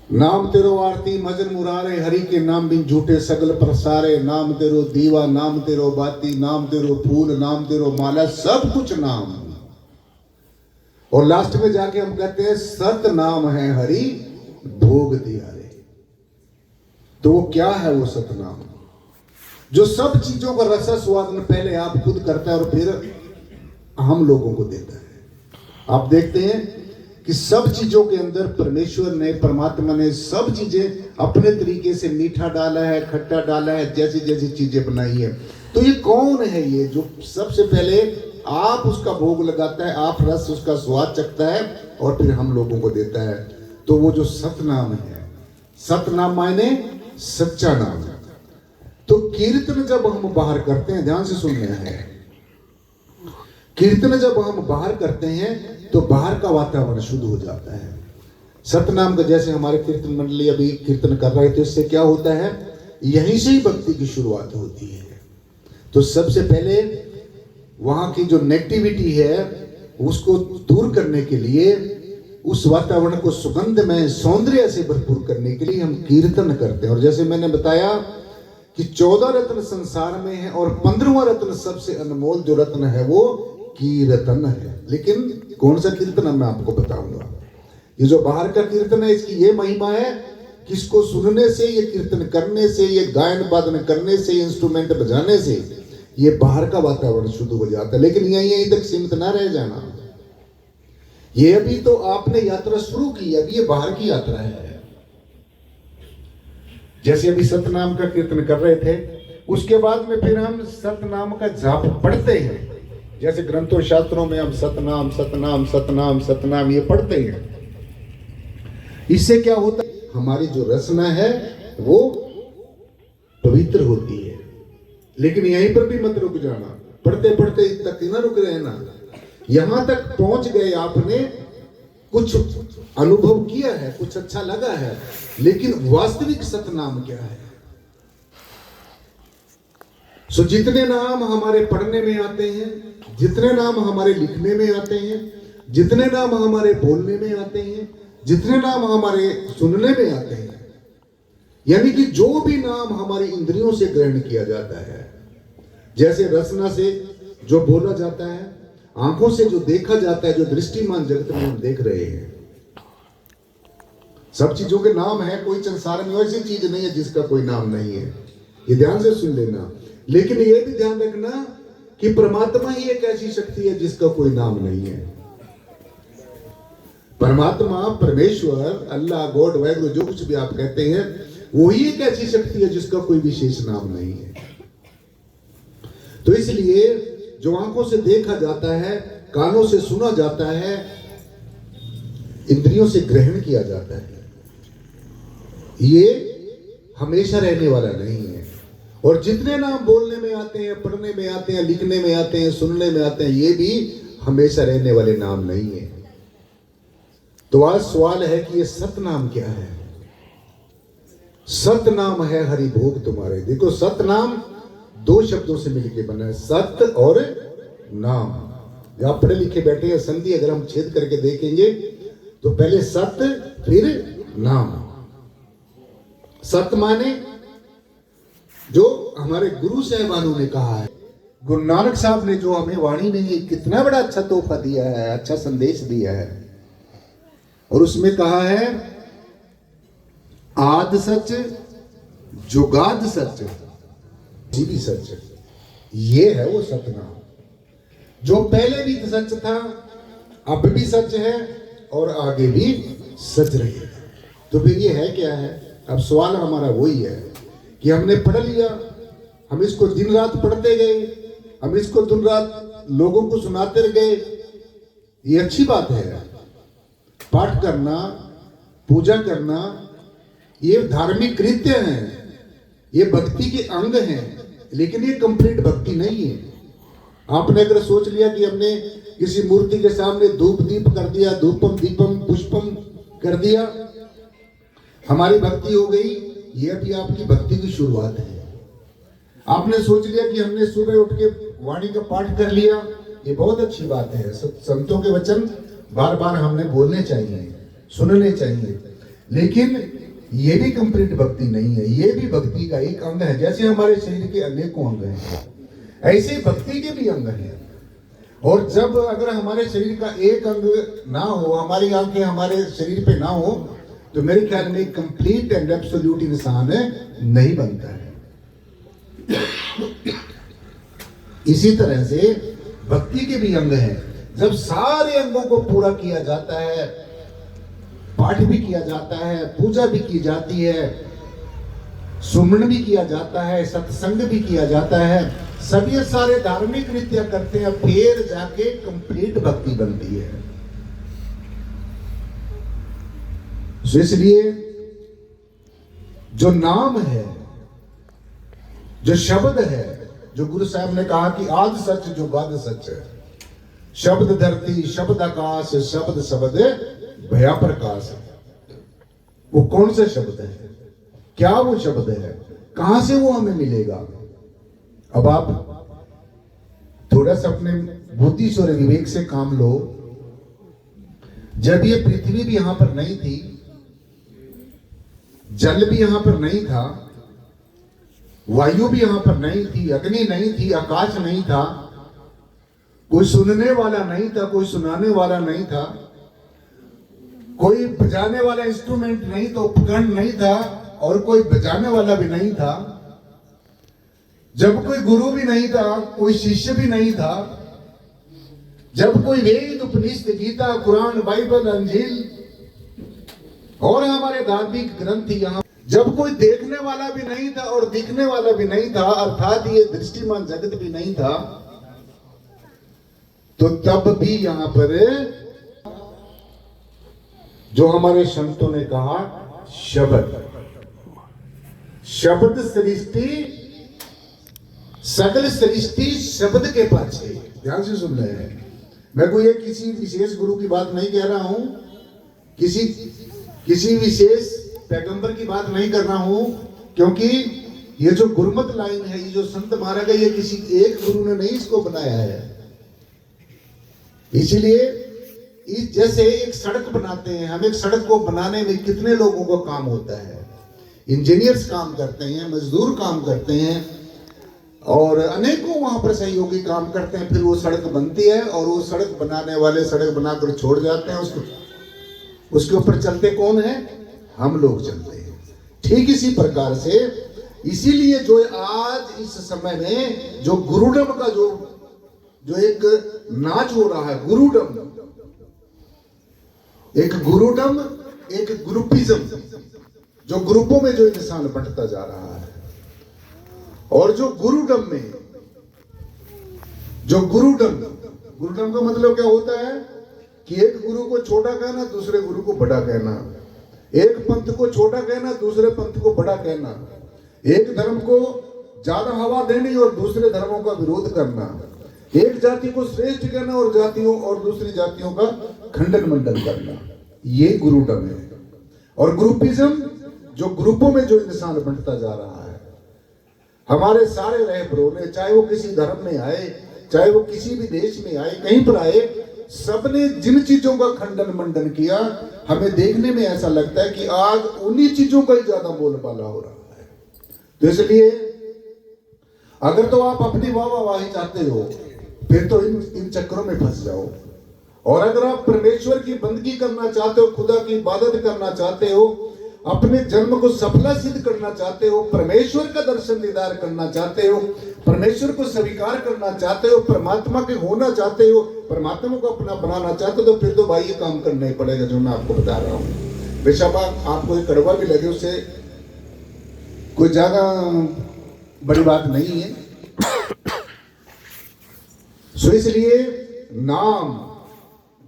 नाम तेरो आरती मजन मुरारे, हरि के नाम बिन झूठे सगल प्रसारे। नाम तेरो दीवा, नाम तेरो बाती, नाम तेरो फूल, नाम तेरो माला, सब कुछ नाम। और लास्ट में जाके हम कहते हैं सत नाम है हरि भोग दिया रे। तो वो क्या है वो सतनाम, जो सब चीजों का रस स्वादन पहले आप खुद करता है और फिर हम लोगों को देता है। आप देखते हैं कि सब चीजों के अंदर परमेश्वर ने, परमात्मा ने सब चीजें अपने तरीके से मीठा डाला है, खट्टा डाला है, जैसी जैसी चीजें बनाई है। तो ये कौन है ये जो सबसे पहले आप उसका भोग लगाता है, आप रस उसका स्वाद चखता है और फिर हम लोगों को देता है? तो वो जो सतनाम है, सतनाम मायने सच्चा नाम। तो कीर्तन जब हम बाहर करते हैं, ध्यान से सुनना है, कीर्तन जब हम बाहर करते हैं तो बाहर का वातावरण शुद्ध हो जाता है। सतनाम का जैसे हमारे कीर्तन मंडली अभी कीर्तन कर रहे थे, इससे क्या होता है, यहीं से ही भक्ति की शुरुआत होती है। तो सबसे पहले वहां की जो नेगेटिविटी है उसको दूर करने के लिए, उस वातावरण को सुगंधमय सौंदर्य से भरपूर करने के लिए हम कीर्तन करते हैं। और जैसे मैंने बताया कि 14 रत्न संसार में है और 15वां रत्न सबसे अनमोल जो रत्न है वो कीर्तन है। लेकिन कौन सा कीर्तन है मैं आपको बताऊंगा। ये जो बाहर का कीर्तन है इसकी ये महिमा है कि इसको सुनने से, ये कीर्तन करने से, ये गायन वादन करने से, इंस्ट्रूमेंट बजाने से ये बाहर का वातावरण शुद्ध हो जाता है। लेकिन यहीं तक सीमित ना रह जाना। ये अभी तो आपने यात्रा शुरू की, अभी ये बाहर की यात्रा है। जैसे अभी सतनाम का कीर्तन कर रहे थे, उसके बाद में फिर हम सतनाम का जाप पढ़ते हैं। जैसे ग्रंथों शास्त्रों में हम सतनाम सतनाम सतनाम सतनाम ये पढ़ते हैं। इससे क्या होता है, हमारी जो रचना है वो पवित्र होती है। लेकिन यहीं पर भी मत रुक जाना, पढ़ते पढ़ते तक ना रुक रहना। यहां तक पहुंच गए, आपने कुछ अनुभव किया है, कुछ अच्छा लगा है, लेकिन वास्तविक सतनाम क्या है? सो जितने नाम हमारे पढ़ने में आते हैं, जितने नाम हमारे लिखने में आते हैं, जितने नाम हमारे बोलने में आते हैं, जितने नाम हमारे सुनने में आते हैं, यानी कि जो भी नाम हमारी इंद्रियों से ग्रहण किया जाता है, जैसे रसना से जो बोला जाता है, आंखों से जो देखा जाता है, जो दृष्टिमान जगत में हम देख रहे हैं, सब चीजों के नाम है। कोई संसार में ऐसी चीज नहीं है जिसका कोई नाम नहीं है, ये ध्यान से सुन लेना। लेकिन ये भी ध्यान रखना कि परमात्मा ही एक ऐसी शक्ति है जिसका कोई नाम नहीं है। परमात्मा, परमेश्वर, अल्लाह, गॉड, वाहिगुरु, जो कुछ भी आप कहते हैं, वही एक ऐसी शक्ति है जिसका कोई विशेष नाम नहीं है। तो इसलिए जो आंखों से देखा जाता है, कानों से सुना जाता है, इंद्रियों से ग्रहण किया जाता है, ये हमेशा रहने वाला नहीं है। और जितने नाम बोलने में आते हैं, पढ़ने में आते हैं, लिखने में आते हैं, सुनने में आते हैं, ये भी हमेशा रहने वाले नाम नहीं है। तो आज सवाल है कि ये सतनाम क्या है? सतनाम है हरि भोग तुम्हारे। देखो, सतनाम दो शब्दों से मिलकर बना है, सत और नाम। जब आप पढ़े लिखे बैठे हैं, संधि अगर हम छेद करके देखेंगे तो पहले सत फिर नाम। सत माने जो हमारे गुरु साहिबानों ने कहा है, गुरु नानक साहब ने जो हमें वाणी में ये कितना बड़ा अच्छा तोहफा दिया है, अच्छा संदेश दिया है। और उसमें कहा है, आद सच जुगाद सच जीवी सच। ये है वो सतनाम जो पहले भी सच था, अब भी सच है और आगे भी सच रहेगा। तो फिर ये है क्या है? अब सवाल हमारा वही है कि हमने पढ़ लिया, हम इसको दिन रात पढ़ते गए, हम इसको दिन रात लोगों को सुनाते गए, ये अच्छी बात है। पाठ करना, पूजा करना, ये धार्मिक कृत्य हैं, ये भक्ति के अंग हैं, लेकिन ये कंप्लीट भक्ति नहीं है। आपने अगर सोच लिया कि हमने किसी मूर्ति के सामने धूप दीप कर दिया, धूपम दीपम पुष्पम कर दिया, हमारी भक्ति हो गई, ये अभी आपकी भक्ति की शुरुआत है। आपने सोच लिया कि हमने सुबह उठ के वाणी का पाठ कर लिया, ये बहुत अच्छी बात है। संतों के वचन बार बार हमने बोलने चाहिए, सुनने चाहिए, लेकिन ये भी कंप्लीट भक्ति नहीं है, ये भी भक्ति का एक अंग है। जैसे हमारे शरीर के अनेकों अंग हैं, ऐसे भक्ति के भी अंग हैं। और जब अगर हमारे शरीर का एक अंग ना हो, हमारी आंखें हमारे शरीर पे ना हो, तो मेरे ख्याल में कंप्लीट एंड एब्सोल्यूट इंसान नहीं बनता है। इसी तरह से भक्ति के भी अंग हैं। जब सारे अंगों को पूरा किया जाता है, पाठ भी किया जाता है, पूजा भी की जाती है, सुमरन भी किया जाता है, सत्संग भी किया जाता है, सब ये सारे धार्मिक कृत्य करते हैं, फिर जाके कंप्लीट भक्ति बनती है। तो इसलिए जो नाम है, जो शब्द है, जो गुरु साहब ने कहा कि आद सच जो बाद सच है, शब्द धरती शब्द आकाश शब्द शब्द भया प्रकाश, वो कौन सा शब्द है, क्या वो शब्द है, कहां से वो हमें मिलेगा। अब आप थोड़ा सा अपने बुद्धि और विवेक से काम लो। जब ये पृथ्वी भी यहां पर नहीं थी, जल भी यहां पर नहीं था, वायु भी यहां पर नहीं थी, अग्नि नहीं थी, आकाश नहीं था, कोई सुनने वाला नहीं था, कोई सुनाने वाला नहीं था, कोई बजाने वाला इंस्ट्रूमेंट नहीं था, उपकरण नहीं था, और कोई बजाने वाला भी नहीं था। जब कोई गुरु भी नहीं था, कोई शिष्य भी नहीं था, जब कोई वेद उपनिषद गीता कुरान बाइबल अंजील और हमारे धार्मिक ग्रंथ यहां, जब कोई देखने वाला भी नहीं था और दिखने वाला भी नहीं था, अर्थात ये दृष्टिमान जगत भी नहीं था, तो तब भी यहां पर जो हमारे संतों ने कहा शब्द, शब्द सृष्टि, सकल सृष्टि शब्द के पाछे। ध्यान से सुन रहे हैं, मैं कोई किसी विशेष गुरु की बात नहीं कह रहा हूं, किसी विशेष पैगंबर की बात नहीं कर रहा हूं, क्योंकि ये जो गुरमत लाइन है, ये जो संत मारा गया, ये किसी एक गुरु ने नहीं इसको बनाया है। इसलिए जैसे एक सड़क बनाते हैं, हम एक सड़क को बनाने में कितने लोगों को काम होता है, इंजीनियर्स काम करते हैं, मजदूर काम करते हैं, और अनेकों वहां पर सहयोगी काम करते हैं, फिर वो सड़क बनती है, और वो सड़क बनाने वाले सड़क बनाकर छोड़ जाते हैं, उसके ऊपर चलते कौन है, हम लोग चलते हैं। ठीक इसी प्रकार से, इसीलिए जो आज इस समय में जो गुरुडम का जो एक नाच हो रहा है, गुरुडम, एक गुरुडम, एक ग्रुपिज्म, जो ग्रुपों में जो इंसान बंटता जा रहा है, और जो गुरुडम में, जो गुरुडम का मतलब क्या होता है कि एक गुरु को छोटा कहना, दूसरे गुरु को बड़ा कहना, एक पंथ को छोटा कहना, दूसरे पंथ को बड़ा कहना, एक धर्म को ज्यादा हवा देनी और दूसरे धर्मों का विरोध करना, एक जाति को श्रेष्ठ कहना और जातियों और दूसरी जातियों का खंडन मंडन करना, ये गुरुडम है। और ग्रुपिज्म, जो ग्रुपों में जो इंसान बंटता जा रहा है, हमारे सारे रहबरों ने, चाहे वो किसी धर्म में आए, चाहे वो किसी भी देश में आए, कहीं पर आए, सबने जिन चीजों का खंडन मंडन किया, हमें देखने में ऐसा लगता है कि आज उन्हीं चीजों का ही ज्यादा बोलबाला हो रहा है। तो इसलिए अगर तो आप अपनी वाहवाही चाहते हो, फिर तो इन चक्करों में फंस जाओ। और अगर आप परमेश्वर की बंदगी करना चाहते हो, खुदा की इबादत करना चाहते हो, अपने जन्म को सफला सिद्ध करना चाहते हो, परमेश्वर का दर्शन दीदार करना चाहते हो, परमेश्वर को स्वीकार करना चाहते हो, परमात्मा के होना चाहते हो, परमात्मा को अपना बनाना चाहते हो, तो फिर तो भाई ये काम करना ही पड़ेगा जो मैं आपको बता रहा हूँ। बेशक आपको एक कड़वा भी लगे, उससे कोई ज्यादा बड़ी बात नहीं है। सो इसलिए नाम,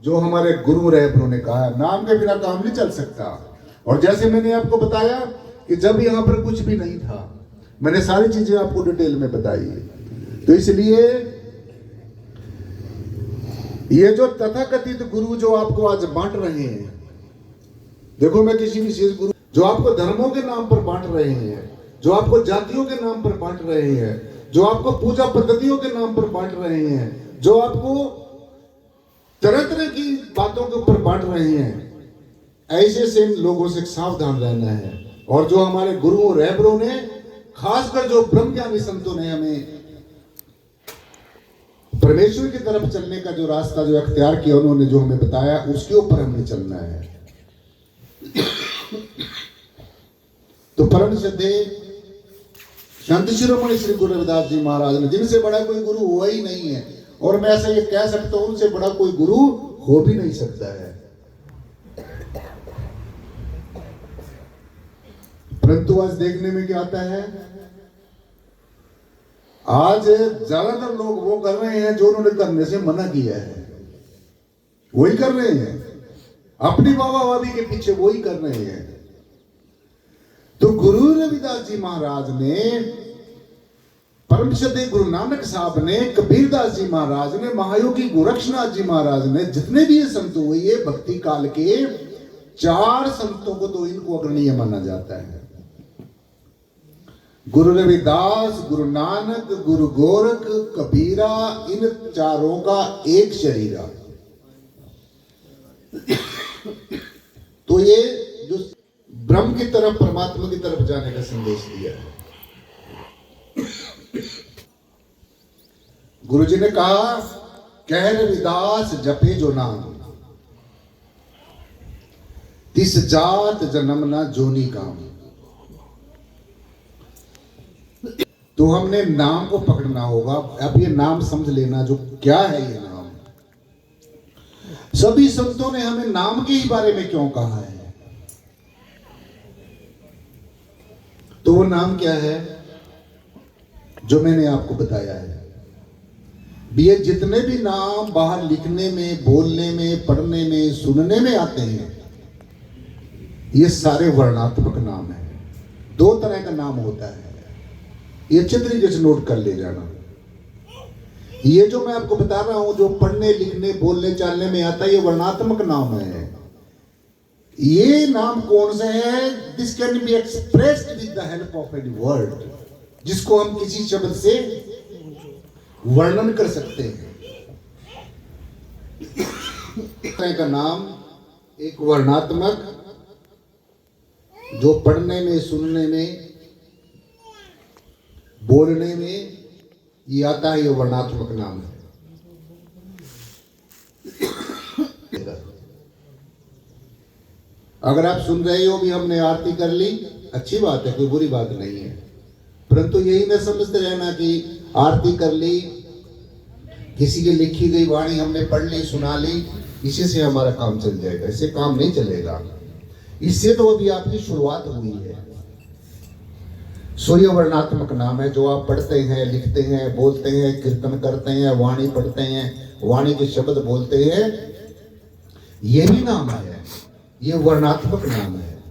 जो हमारे गुरु रहबरों ने कहा, नाम के बिना काम नहीं चल सकता। और जैसे मैंने आपको बताया कि जब यहाँ पर कुछ भी नहीं था, मैंने सारी चीजें आपको डिटेल में बताई। तो इसलिए ये जो तथाकथित गुरु जो आपको आज बांट रहे हैं, देखो मैं किसी विशेष गुरु जो आपको धर्मों के नाम पर बांट रहे हैं, जो आपको जातियों के नाम पर बांट रहे हैं, जो आपको पूजा पद्धतियों के नाम पर बांट रहे हैं, जो आपको तरह तरह की बातों के ऊपर बांट रहे हैं, ऐसे से लोगों से सावधान रहना है। और जो हमारे गुरुओं रहबरों ने, खासकर जो ब्रह्मज्ञानी संतों ने हमें परमेश्वर की तरफ चलने का जो रास्ता जो अख्तियार किया, उन्होंने जो हमें बताया, उसके ऊपर हमें चलना है। तो परम श्रद्धे संत शिरोमणि श्री गुरु रविदास जी महाराज ने, जिनसे बड़ा कोई गुरु हुआ ही नहीं है, और मैं ऐसा ये कह सकता हूं उनसे बड़ा कोई गुरु हो भी नहीं सकता है। परंतु आज देखने में क्या आता है, आज ज्यादातर लोग वो कर रहे हैं जो उन्होंने करने से मना किया है, वही कर रहे हैं, अपनी वाहवाही के पीछे वही कर रहे हैं। तो गुरु रविदास जी महाराज ने, परम श्रद्धेय गुरु नानक साहब ने, कबीरदास जी महाराज ने, महायोगी गोरक्षनाथ जी महाराज ने, जितने भी ये संत हुए, ये भक्ति काल के 4 संतों को तो इनको अग्रणीय माना जाता है। गुरु रविदास, गुरु नानक, गुरु गोरख, कबीरा, इन चारों का एक शरीरा। तो ये जो ब्रह्म की तरफ, परमात्मा की तरफ जाने का संदेश दिया है। गुरु जी ने कहा, कह रविदास जपे जो नाम, तिस जात जन्म ना जोनी काम। तो हमने नाम को पकड़ना होगा। अब ये नाम समझ लेना, जो क्या है ये नाम। सभी संतों ने हमें नाम के ही बारे में क्यों कहा है? तो वो नाम क्या है जो मैंने आपको बताया है। ये जितने भी नाम बाहर लिखने में, बोलने में, पढ़ने में, सुनने में आते हैं, ये सारे वर्णात्मक नाम हैं। 2 तरह का नाम होता है, ये अच्छे तरीके से नोट कर ले जाना। ये जो मैं आपको बता रहा हूं, जो पढ़ने, लिखने, बोलने, चालने में आता है, ये वर्णात्मक नाम है। ये नाम कौन से है? This can be expressed with the help of any word, जिसको हम किसी शब्द से वर्णन कर सकते हैं। का नाम एक वर्णात्मक, जो पढ़ने में, सुनने में, बोलने में ये आता है, ये वर्णात्मक नाम है। अगर आप सुन रहे हो भी हमने आरती कर ली, अच्छी बात है, कोई बुरी बात नहीं है। परंतु यही न समझते रहना कि आरती कर ली, किसी की लिखी गई वाणी हमने पढ़ ली, सुना ली, इसी से हमारा काम चल जाएगा। इससे काम नहीं चलेगा। इससे तो अभी आपकी शुरुआत हुई है। सूर्य वर्णात्मक नाम है, जो आप पढ़ते हैं, लिखते हैं, बोलते हैं, कीर्तन करते हैं, वाणी पढ़ते हैं, वाणी के शब्द बोलते हैं, ये भी नाम है, ये वर्णात्मक नाम है।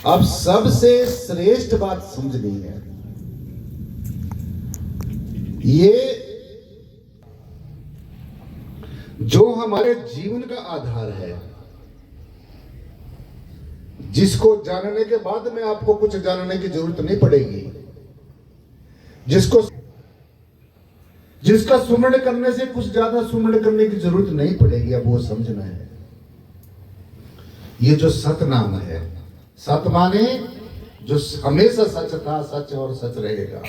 अब सबसे श्रेष्ठ बात समझनी है, ये जो हमारे जीवन का आधार है, जिसको जानने के बाद में आपको कुछ जानने की जरूरत नहीं पड़ेगी, जिसका सुमरण करने से कुछ ज्यादा सुमरण करने की जरूरत नहीं पड़ेगी। अब वो समझना है, ये जो सत नाम है, सत माने जो हमेशा सच था, सच और सच रहेगा।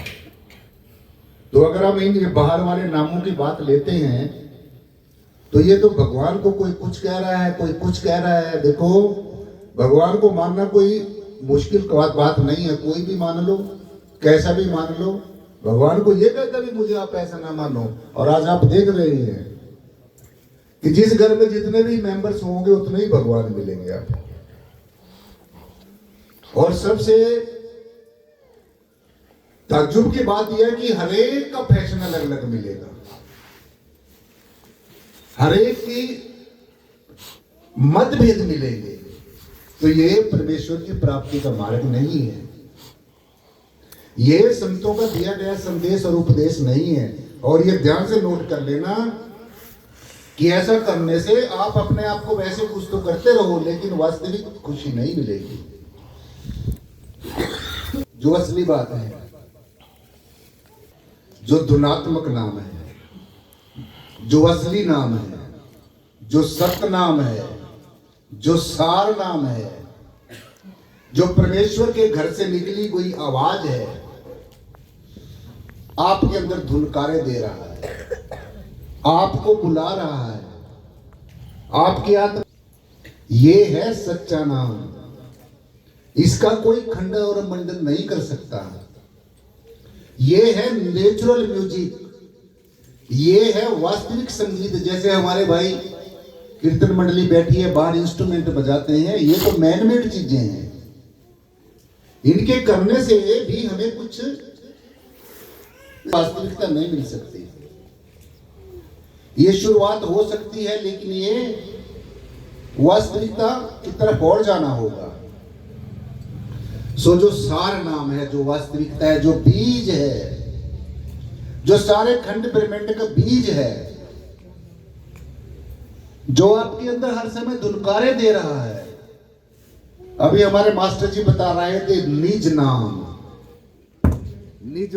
तो अगर हम इन बाहर वाले नामों की बात लेते हैं, तो ये तो भगवान को कोई कुछ कह रहा है, कोई कुछ कह रहा है। देखो, भगवान को मानना कोई मुश्किल बात नहीं है, कोई भी मान लो, कैसा भी मान लो। भगवान को ये कहता भी मुझे आप ऐसा ना मानो। और आज आप देख रहे हैं कि जिस घर में जितने भी मेंबर्स होंगे उतने ही भगवान मिलेंगे आपको। और सबसे ताज्जुब की बात यह है कि हरेक का फैशन अलग अलग मिलेगा, हरेक की मतभेद मिलेंगे। तो ये परमेश्वर की प्राप्ति का मार्ग नहीं है, ये संतों का दिया गया संदेश और उपदेश नहीं है। और ये ध्यान से नोट कर लेना कि ऐसा करने से आप अपने आप को वैसे कुछ तो करते रहो, लेकिन वास्तविक खुशी नहीं मिलेगी। जो असली बात है, जो धुनात्मक नाम है, जो असली नाम है, जो सत्य नाम है, जो सार नाम है, जो परमेश्वर के घर से निकली कोई आवाज है, आपके अंदर धुनकारे दे रहा है, आपको बुला रहा है, आपकी आत्मा, ये है सच्चा नाम। इसका कोई खंड और मंडन नहीं कर सकता। ये है नेचुरल म्यूजिक, ये है वास्तविक संगीत। जैसे हमारे भाई कीर्तन मंडली बैठी है, बाहर इंस्ट्रूमेंट बजाते हैं, ये तो मैनमेड चीजें हैं। इनके करने से भी हमें कुछ वास्तविकता नहीं मिल सकती। ये शुरुआत हो सकती है, लेकिन ये वास्तविकता की तरफ और जाना होगा। सो जो सार नाम है, जो वास्तविकता है, जो बीज है, जो सारे खंड ब्रह्मांड का बीज है, जो आपके अंदर हर समय धुनकारे दे रहा है। अभी हमारे मास्टर जी बता रहे थे निज नाम, निज